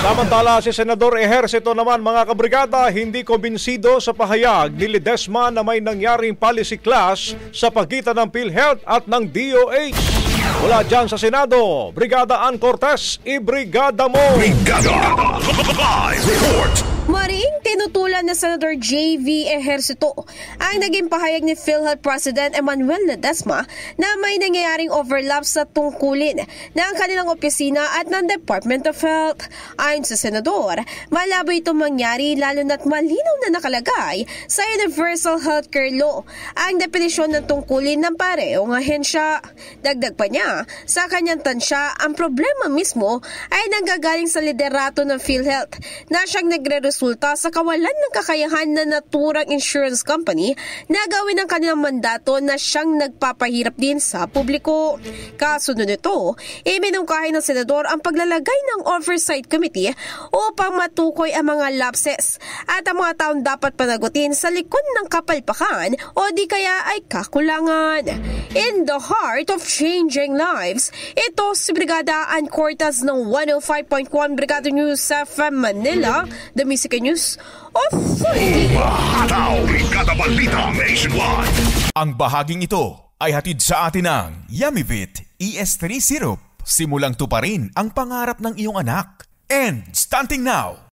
Samantala, si Senador Ejercito naman mga kabrigada hindi kumbinsido sa pahayag ni Ledesma na may nangyaring policy clash sa pagitan ng PhilHealth at ng DOH. Mula dyan sa Senado, Brigada Ann Cortez, ibrigada mo! Brigada! Live report! Maring tinutulan na Senator J.V. Ejercito ang naging pahayag ni PhilHealth President Emmanuel Ledesma na may nangyayaring overlap sa tungkulin ng kanilang opisina at ng Department of Health. Ayon sa Senador, malabo itong mangyari lalo na't malinaw na nakalagay sa Universal Healthcare Law ang definisyon ng tungkulin ng parehong ahensya. Dagdag pa niya, sa kanyang tansya, ang problema mismo ay nanggagaling sa liderato ng PhilHealth na siyang nagre-resulta sa kawalan ng kakayahan na naturang insurance company na gawin ang kanilang mandato na siyang nagpapahirap din sa publiko. Kasunod nito, iminungkahi ng Senador ang paglalagay ng Oversight Committee upang matukoy ang mga lapses at ang mga taong dapat panagutin sa likod ng kapalpakan o di kaya ay kakulangan. In the heart of changing lives, ito si Brigada Ann Cortez ng 105.1 Brigada News FM Manila, The Music News Authority. Hataw! Brigada Balita Nationwide! Ang bahaging ito ay hatid sa atin ng Yummy-Vit ES3 Syrup. Simulang tuparin ang pangarap ng iyong anak. And starting now,